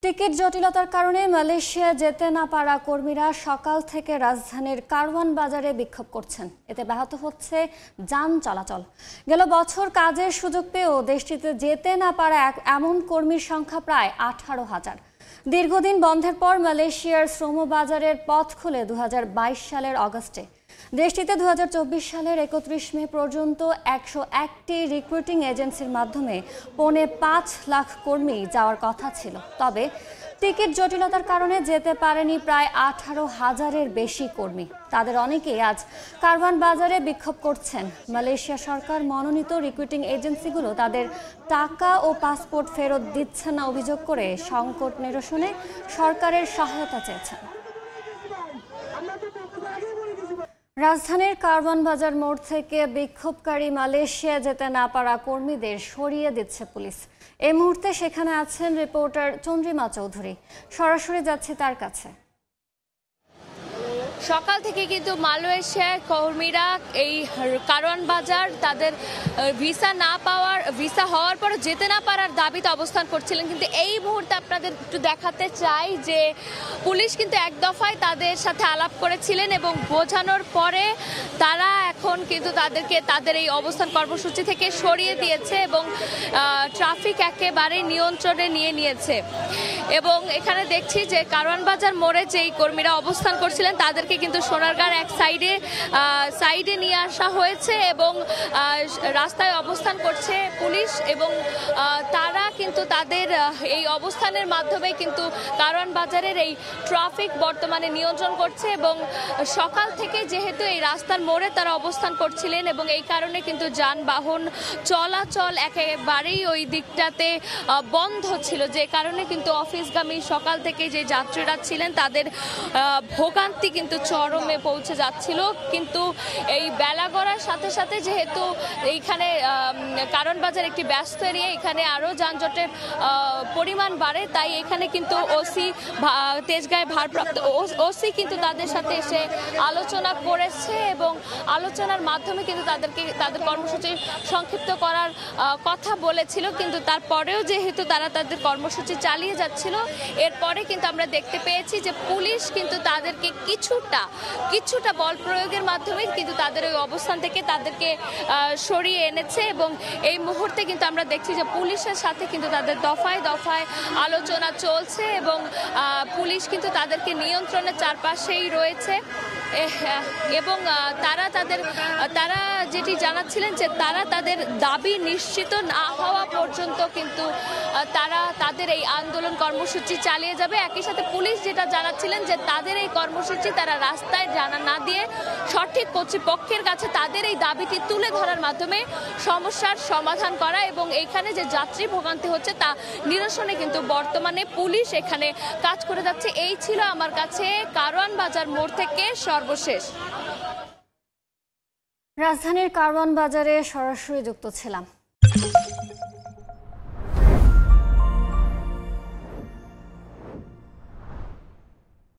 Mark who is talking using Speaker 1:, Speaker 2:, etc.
Speaker 1: Ticket জটিলতার কারণে Malaysia যেতে না পারা কর্মীরা সকাল থেকে রাজধানীর কারওয়ান বাজারে বিক্ষোভ করছেন। এতে ব্যাহত হচ্ছে যান চলাচল। গেল বছর কাজের সুযোগ পেয়েও দেশটিতে যেতে না পারা এমন কর্মীর সংখ্যা প্রায় 18,000। দীর্ঘদিন বন্ধের পর মালয়েশিয়ার শ্রমবাজারের পথ খুলে 2022 সালের অগস্টে। দেশটিতে 2024 সালের 31 মে পর্যন্ত 101টি রিক্রুটিং এজেন্সির মাধ্যমে পৌনে 5 লাখ কর্মী যাওয়ার কথা ছিল। তবে টিকিট জটিলতার কারণে যেতে পারেনি প্রায় 18,000-এর বেশি কর্মী। তাদের অনেকেই আজ কারওয়ান বাজারে বিক্ষোভ করছেন। মালয়েশিয়া সরকার মনোনীত রিক্রুটিং এজেন্সিগুলো তাদের টাকা ও পাসপোর্ট ফেরত দিচ্ছে না অভিযোগ করে সংকট নিরসনে সরকারের সহায়তা চেয়েছেন। রাজধানীর কারওয়ান বাজার মোড় থেকে বিক্ষোভকারী মালয়েশিয়া যেতে না পারা কর্মীদের সরিয়ে দিচ্ছে পুলিশ। এই মুহূর্তে সেখানে আছেন রিপোর্টার চন্দ্রিমা চৌধুরী। সরাসরি যাচ্ছি তার কাছে।
Speaker 2: সকাল থেকে কিন্তু মালয়েশিয়ার কর্মীরা এই কারওয়ান বাজার তাদের ভিসা হওয়ার পর যেতে না পারার দাবিতে অবস্থান করছিলেন। কিন্তু এই মুহূর্তে আপনাদের একটু দেখাতে চাই যে পুলিশ কিন্তু এক দফায় তাদের সাথে আলাপ করেছিলেন এবং বোঝানোর পরে তারা এখন কিন্তু তাদেরকে তাদের এই অবস্থান কর্মসূচি থেকে সরিয়ে দিয়েছে এবং ট্রাফিক একেবারে নিয়ন্ত্রণে নিয়ে নিয়েছে। এবং এখানে দেখছি যে কারওয়ান বাজার মোড়ে যেই কর্মীরা অবস্থান করছিলেন তাদেরকে কিন্তু সোনারগাঁর এক সাইডে নিয়ে আসা হয়েছে এবং রাস্তায় অবস্থান করছে পুলিশ এবং তারা কিন্তু তাদের এই অবস্থানের মাধ্যমে কিন্তু কারওয়ান বাজারের এই ট্রাফিক বর্তমানে নিয়ন্ত্রণ করছে এবং সকাল থেকে যেহেতু এই রাস্তার মোড়ে তারা অবস্থান করছিলেন এবং এই কারণে কিন্তু যানবাহন চলাচল একেবারেই ওই দিকটাতে বন্ধ ছিল, যে কারণে কিন্তু অফিসগামী সকাল থেকে যে যাত্রীরা ছিলেন তাদের ভোগান্তি কিন্তু চরমে পৌঁছে যাচ্ছিল। কিন্তু এই বেলা গড়ার সাথে সাথে যেহেতু এইখানে কারওয়ান বাজার একটি ব্যস্ত এরিয়া, এখানে আরও যানজটের পরিমাণ বাড়ে, তাই এখানে কিন্তু তেজগাঁয়ের ভারপ্রাপ্ত ওসি কিন্তু তাদের সাথে এসে আলোচনা করেছে এবং আলোচনার মাধ্যমে কিন্তু তাদের কর্মসূচি সংক্ষিপ্ত করার কথা বলেছিল। কিন্তু তারপরেও যেহেতু তারা তাদের কর্মসূচি চালিয়ে যাচ্ছিল, এরপরে কিন্তু আমরা দেখতে পেয়েছি যে পুলিশ কিন্তু তাদেরকে কিছুটা বল প্রয়োগের মাধ্যমে কিন্তু তাদের ওই অবস্থান থেকে তাদেরকে সরিয়ে এনেছে এবং এই মুহূর্তে কিন্তু আমরা দেখছি যে পুলিশের সাথে কিন্তু তাদের দফায় দফায় আলোচনা চলছে এবং পুলিশ কিন্তু তাদেরকে নিয়ন্ত্রণের চারপাশেই রয়েছে এবং তারা যেটি জানাচ্ছিলেন যে তারা তাদের দাবি নিশ্চিত না হওয়া পর্যন্ত কিন্তু তারা তাদের এই আন্দোলন কর্মসূচি চালিয়ে যাবে। একই সাথে পুলিশ যেটা জানাচ্ছিলেন যে তাদের এই কর্মসূচি তারা রাস্তায় জানা না দিয়ে সঠিক কর্তৃপক্ষের কাছে তাদের এই দাবিটি তুলে ধরার মাধ্যমে সমস্যার সমাধান করা এবং এইখানে যে যাত্রী ভোগান্তি হচ্ছে তা নিরসনে কিন্তু বর্তমানে পুলিশ এখানে কাজ করে যাচ্ছে। এই ছিল আমার কাছে কারওয়ান বাজার মোড় থেকে সর্বশেষ।
Speaker 1: রাজধানীর কারওয়ান বাজারে সরাসরি যুক্ত ছিলাম।